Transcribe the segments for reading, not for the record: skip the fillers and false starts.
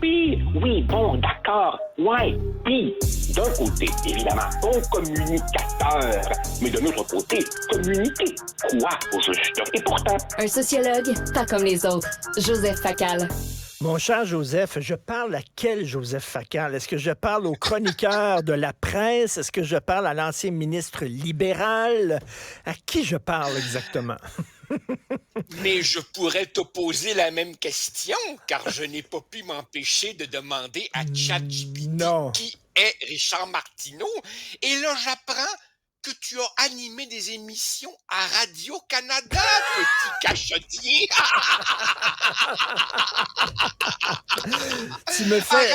Puis, oui, bon, d'accord, ouais. Puis, d'un côté, évidemment, bon communicateur, mais de l'autre côté, communiquer quoi au juste? Et pourtant... Un sociologue, pas comme les autres. Joseph Facal. Mon cher Joseph, je parle à quel Joseph Facal? Est-ce que je parle au chroniqueur de la presse? Est-ce que je parle à l'ancien ministre libéral? À qui je parle exactement? Mais je pourrais te poser la même question, car je n'ai pas pu m'empêcher de demander à ChatGPT qui est Richard Martineau. Et là, j'apprends que tu as animé des émissions à Radio-Canada, petit cachotier. Tu me fais...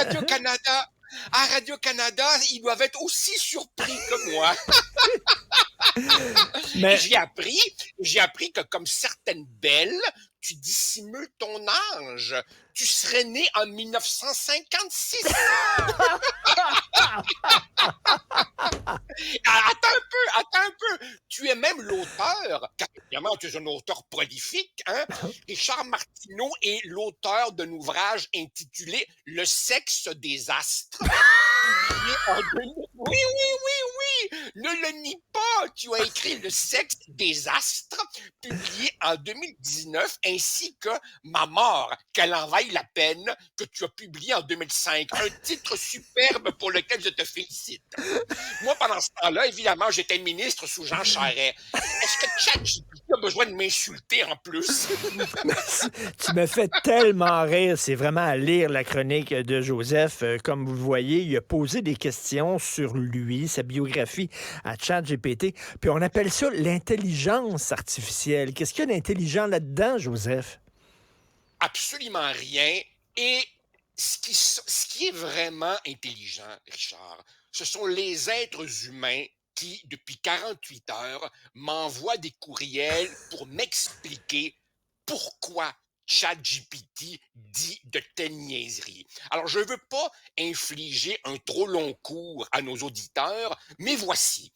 À Radio-Canada, ils doivent être aussi surpris que moi. Mais... J'ai appris que comme certaines belles, tu dissimules ton âge. Tu serais né en 1956. Attends un peu. Tu es même l'auteur, car évidemment tu es un auteur prolifique, hein? Richard Martineau est l'auteur d'un ouvrage intitulé Le sexe des astres. Oui. Ne le nie pas. Tu as écrit Le sexe des astres, publié en 2019, ainsi que Ma mort, qu'elle en vaille la peine, que tu as publié en 2005. Un titre superbe pour lequel je te félicite. Moi, pendant ce temps-là, évidemment, j'étais ministre sous Jean Charest. Est-ce que ChatGPT a besoin de m'insulter en plus? Tu me fais tellement rire. C'est vraiment à lire la chronique de Joseph. Comme vous le voyez, il a posé des questions sur lui, sa biographie à ChatGPT. Puis on appelle ça l'intelligence artificielle. Qu'est-ce qu'il y a d'intelligent là-dedans, Joseph? Absolument rien. Et ce qui est vraiment intelligent, Richard, ce sont les êtres humains qui, depuis 48 heures, m'envoient des courriels pour m'expliquer pourquoi ChatGPT dit de telles niaiseries. Alors, je ne veux pas infliger un trop long cours à nos auditeurs, mais voici.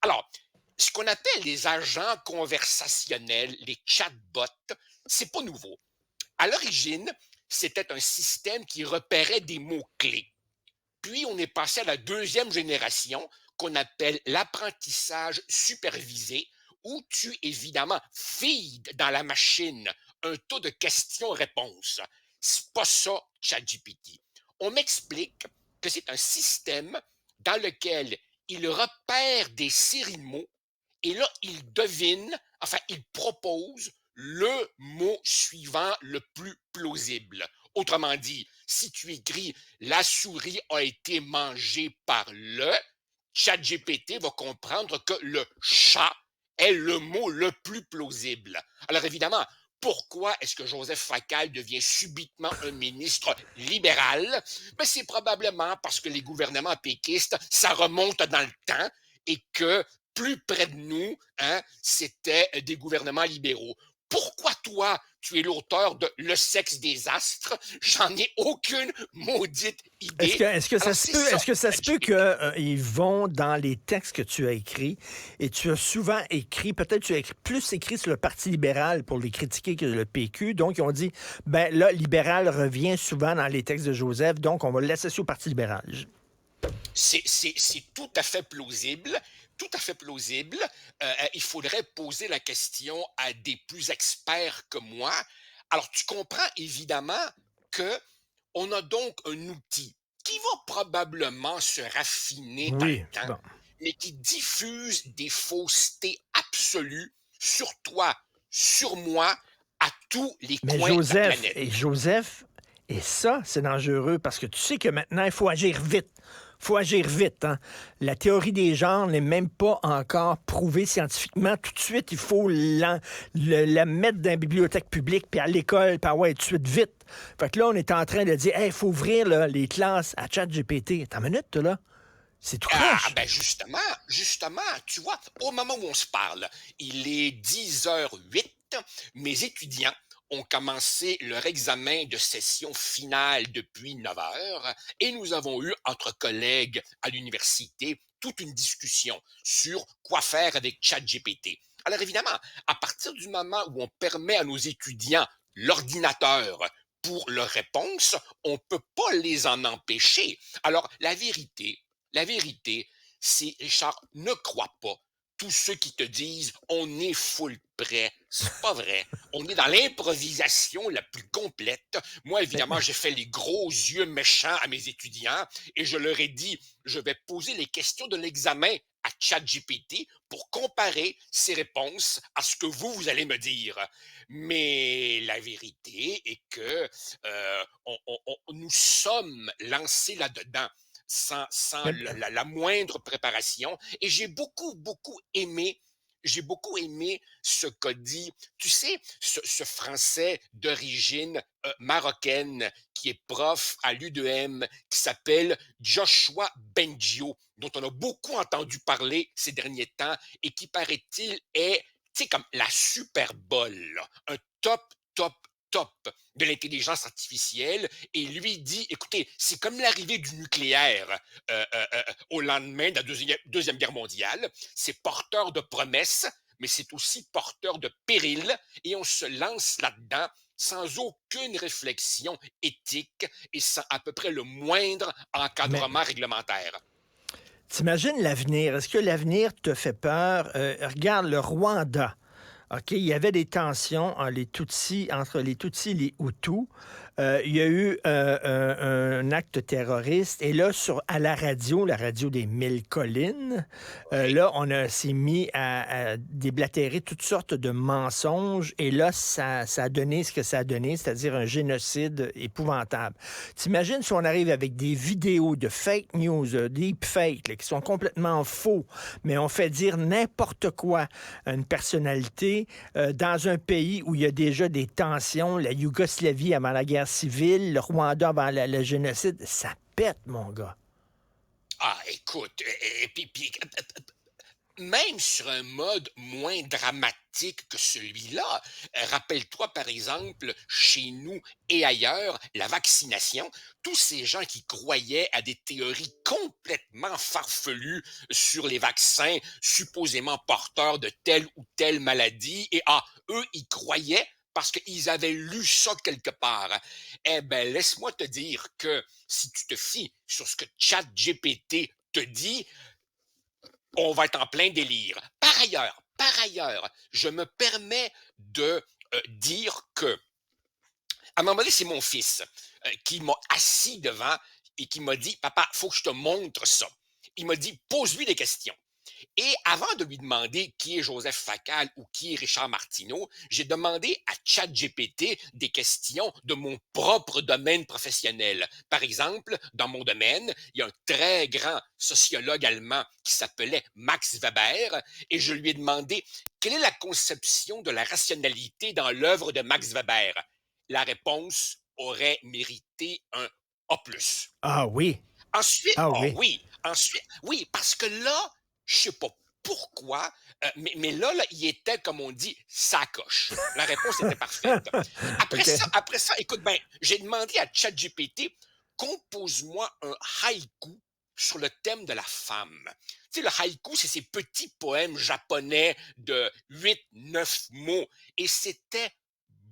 Alors, ce qu'on appelle les agents conversationnels, les chatbots, c'est pas nouveau. À l'origine, c'était un système qui repérait des mots-clés. Puis, on est passé à la deuxième génération qu'on appelle l'apprentissage supervisé, où tu, évidemment, feed dans la machine un taux de questions-réponses. C'est pas ça, ChatGPT. On m'explique que c'est un système dans lequel il repère des séries de mots et là, il propose le mot suivant le plus plausible. Autrement dit, si tu écris « La souris a été mangée par le », ChatGPT va comprendre que le chat est le mot le plus plausible. Alors évidemment, pourquoi est-ce que Joseph Facal devient subitement un ministre libéral? Ben, c'est probablement parce que les gouvernements péquistes, ça remonte dans le temps et que plus près de nous, hein, c'était des gouvernements libéraux. Pourquoi toi, tu es l'auteur de Le sexe des astres? J'en ai aucune maudite idée. Est-ce que ça se peut qu'ils vont dans les textes que tu as écrits et tu as souvent écrit, peut-être tu as plus écrit sur le Parti libéral pour les critiquer que le PQ, donc ils ont dit, ben là, libéral revient souvent dans les textes de Joseph, donc on va l'associer au Parti libéral. C'est tout à fait plausible. Tout à fait plausible. Il faudrait poser la question à des plus experts que moi. Alors, tu comprends évidemment que on a donc un outil qui va probablement se raffiner dans le temps, mais qui diffuse des faussetés absolues sur toi, sur moi, à tous les coins de la planète. Joseph, et ça, c'est dangereux parce que tu sais que maintenant, il faut agir vite. Faut agir vite. Hein? La théorie des genres n'est même pas encore prouvée scientifiquement. Tout de suite, il faut la mettre dans la bibliothèque publique, puis à l'école, puis ouais, tout de suite, vite. Fait que là, on est en train de dire, il faut ouvrir là, les classes à ChatGPT. Attends une minute, là. C'est tout croche. Ben justement, tu vois, au moment où on se parle, il est 10h08, mes étudiants ont commencé leur examen de session finale depuis 9 heures et nous avons eu, entre collègues à l'université, toute une discussion sur quoi faire avec ChatGPT. Alors évidemment, à partir du moment où on permet à nos étudiants l'ordinateur pour leurs réponses, on ne peut pas les en empêcher. Alors, la vérité, c'est, Richard, ne crois pas tous ceux qui te disent on est full prêt. C'est pas vrai. On est dans l'improvisation la plus complète. Moi, évidemment, j'ai fait les gros yeux méchants à mes étudiants et je leur ai dit, je vais poser les questions de l'examen à ChatGPT pour comparer ses réponses à ce que vous allez me dire. Mais la vérité est que nous sommes lancés là-dedans sans la moindre préparation. Et j'ai beaucoup aimé ce qu'a dit, tu sais, ce Français d'origine marocaine qui est prof à l'U2M, qui s'appelle Joshua Bengio, dont on a beaucoup entendu parler ces derniers temps et qui, paraît-il, est, tu sais, comme la Super Bowl, là, un top de l'intelligence artificielle, et lui dit, écoutez, c'est comme l'arrivée du nucléaire au lendemain de la Deuxième Guerre mondiale, c'est porteur de promesses, mais c'est aussi porteur de périls, et on se lance là-dedans sans aucune réflexion éthique et sans à peu près le moindre Mais encadrement réglementaire. t'imagines l'avenir. Est-ce que l'avenir te fait peur? Regarde le Rwanda. OK, il y avait des tensions entre les Tutsis et les Hutus. Il y a eu un acte terroriste. Et là, à la radio des Mille Collines, Oui. là, s'est mis à déblatérer toutes sortes de mensonges. Et là, ça a donné ce que ça a donné, c'est-à-dire un génocide épouvantable. T'imagines si on arrive avec des vidéos de fake news, deepfake, là, qui sont complètement faux, mais on fait dire n'importe quoi à une personnalité dans un pays où il y a déjà des tensions, la Yougoslavie avant la guerre civile, le Rwanda avant le génocide, ça pète, mon gars. Ah, écoute, et puis, même sur un mode moins dramatique que celui-là, rappelle-toi par exemple, chez nous et ailleurs, la vaccination, tous ces gens qui croyaient à des théories complètement farfelues sur les vaccins supposément porteurs de telle ou telle maladie, et eux, ils croyaient parce qu'ils avaient lu ça quelque part. Eh ben, laisse-moi te dire que si tu te fies sur ce que ChatGPT te dit, on va être en plein délire. Par ailleurs, je me permets de dire que, à un moment donné, c'est mon fils qui m'a assis devant et qui m'a dit, papa, faut que je te montre ça. Il m'a dit, pose-lui des questions. Et avant de lui demander qui est Joseph Facal ou qui est Richard Martineau, j'ai demandé à ChatGPT des questions de mon propre domaine professionnel. Par exemple, dans mon domaine, il y a un très grand sociologue allemand qui s'appelait Max Weber, et je lui ai demandé quelle est la conception de la rationalité dans l'œuvre de Max Weber. La réponse aurait mérité un A+. Ah oui, Ensuite, ah oh oui. oui, ensuite, oui, parce que là, je sais pas pourquoi, mais là, il était, comme on dit, sacoche. La réponse était parfaite. OK. Après ça, écoute, ben, j'ai demandé à ChatGPT, compose-moi un haïku sur le thème de la femme. Tu sais, le haïku, c'est ces petits poèmes japonais de 8, 9 mots. Et c'était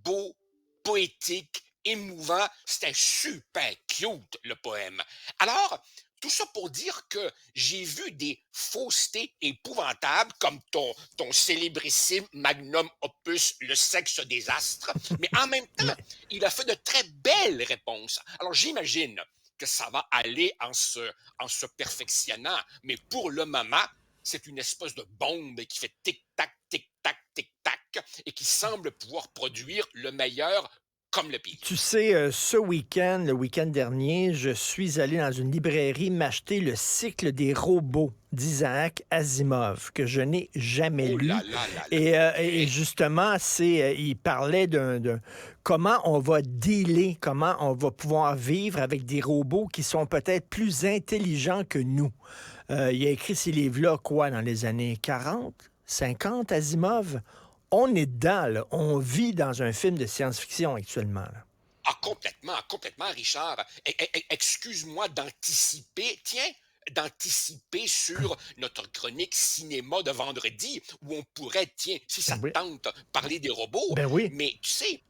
beau, poétique, émouvant. C'était super cute, le poème. Alors, tout ça pour dire que j'ai vu des faussetés épouvantables comme ton célébrissime magnum opus Le sexe des astres, mais en même temps, il a fait de très belles réponses. Alors j'imagine que ça va aller en se perfectionnant, mais pour le moment, c'est une espèce de bombe qui fait tic-tac, tic-tac, tic-tac, et qui semble pouvoir produire le meilleur comme le pire. Tu sais, ce week-end, le week-end dernier, je suis allé dans une librairie m'acheter le cycle des robots d'Isaac Asimov, que je n'ai jamais Oh lu. là là là là. Et justement, il parlait comment on va dealer, comment on va pouvoir vivre avec des robots qui sont peut-être plus intelligents que nous. Il a écrit ces livres-là, quoi, dans les années 40, 50, Asimov? On est dedans, là. On vit dans un film de science-fiction actuellement, là. Ah, complètement, complètement, Richard. Excuse-moi d'anticiper sur notre chronique cinéma de vendredi, où on pourrait, tiens, si ça Oui. te tente, parler des robots. Ben oui. Mais tu sais,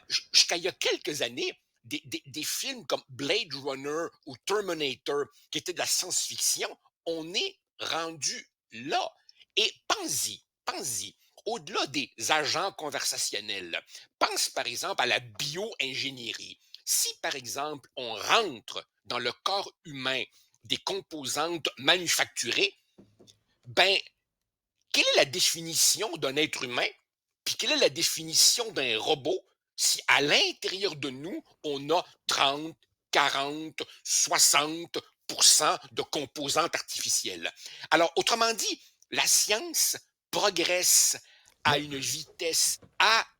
jusqu'à il y a quelques années, des films comme Blade Runner ou Terminator, qui étaient de la science-fiction, on est rendu là. Et pense-y, au-delà des agents conversationnels, pense par exemple à la bio-ingénierie. Si par exemple on rentre dans le corps humain des composantes manufacturées, ben, quelle est la définition d'un être humain? Puis quelle est la définition d'un robot si à l'intérieur de nous, on a 30, 40, 60% de composantes artificielles? Alors, autrement dit, la science progresse à une vitesse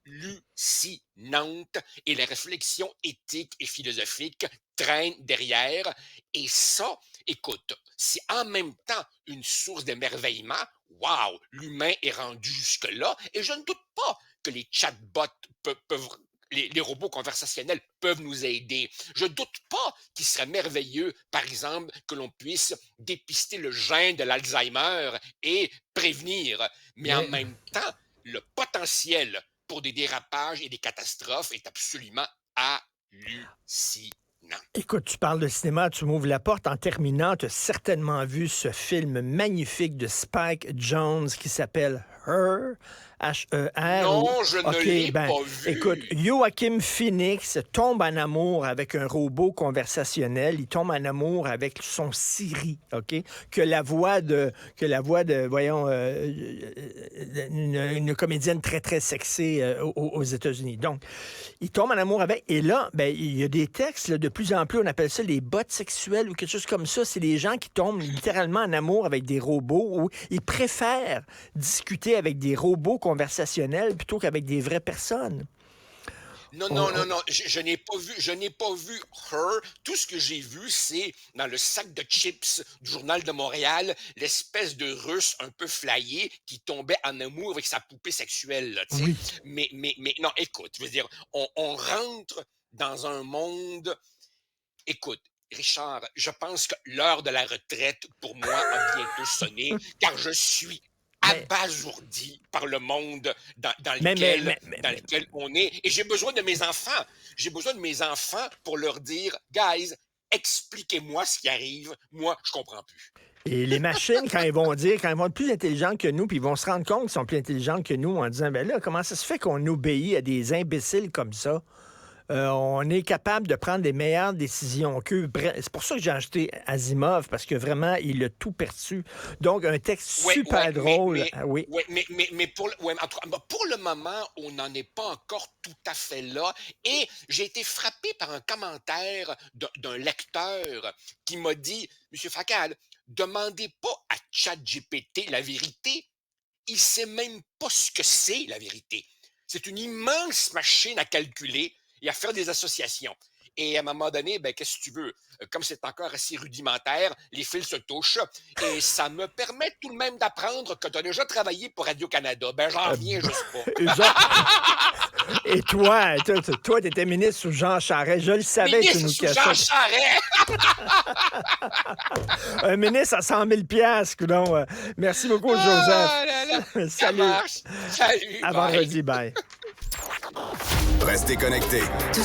hallucinante et les réflexions éthiques et philosophiques traînent derrière. Et ça, écoute, c'est en même temps une source d'émerveillement. Wow, l'humain est rendu jusque-là. Et je ne doute pas que les chatbots les robots conversationnels peuvent nous aider. Je ne doute pas qu'il serait merveilleux, par exemple, que l'on puisse dépister le gène de l'Alzheimer et prévenir. Mais en même temps, le potentiel pour des dérapages et des catastrophes est absolument hallucinant. Écoute, tu parles de cinéma, tu m'ouvres la porte. En terminant, tu as certainement vu ce film magnifique de Spike Jonze qui s'appelle Her, H-E-R. Non, je ne l'ai pas vu. Écoute, Joaquin Phoenix tombe en amour avec un robot conversationnel. Il tombe en amour avec son Siri, OK? Que la voix de voyons, une comédienne très, très sexy aux États-Unis. Donc, il tombe en amour avec. Et là, ben, il y a des textes, là, de plus en plus, on appelle ça les bots sexuels ou quelque chose comme ça. C'est des gens qui tombent littéralement en amour avec des robots ou ils préfèrent discuter avec des robots conversationnels plutôt qu'avec des vraies personnes. Non, je n'ai pas vu Her. Tout ce que j'ai vu, c'est dans le sac de chips du Journal de Montréal, l'espèce de Russe un peu flyé qui tombait en amour avec sa poupée sexuelle. Là, oui. Mais non, écoute, je veux dire, on rentre dans un monde... Écoute, Richard, je pense que l'heure de la retraite, pour moi, a bientôt sonné, car je suis abasourdi par le monde dans lequel on est. Et j'ai besoin de mes enfants. J'ai besoin de mes enfants pour leur dire, guys, expliquez-moi ce qui arrive. Moi, je comprends plus. Et les machines, quand elles vont être plus intelligentes que nous, puis ils vont se rendre compte qu'ils sont plus intelligentes que nous en disant, ben là, comment ça se fait qu'on obéit à des imbéciles comme ça? On est capable de prendre des meilleures décisions qu'eux. C'est pour ça que j'ai acheté Asimov, parce que vraiment, il a tout perçu. Donc, un texte super drôle. Mais pour le moment, on n'en est pas encore tout à fait là. Et j'ai été frappé par un commentaire d'un lecteur qui m'a dit, « Monsieur Facal, demandez pas à ChatGPT la vérité. Il sait même pas ce que c'est, la vérité. C'est une immense machine à calculer et à faire des associations. » Et à un moment donné, ben, qu'est-ce que tu veux? Comme c'est encore assez rudimentaire, les fils se touchent. Et ça me permet tout de même d'apprendre que tu as déjà travaillé pour Radio-Canada. Ben, j'en reviens juste pas. Et toi, tu étais ministre sous Jean Charest. Je le savais que tu nous cachais. Jean Charest! Un ministre à 100 000 $, merci beaucoup, Joseph. Salut. Salut. À vendredi, bye. Restez connectés. Tout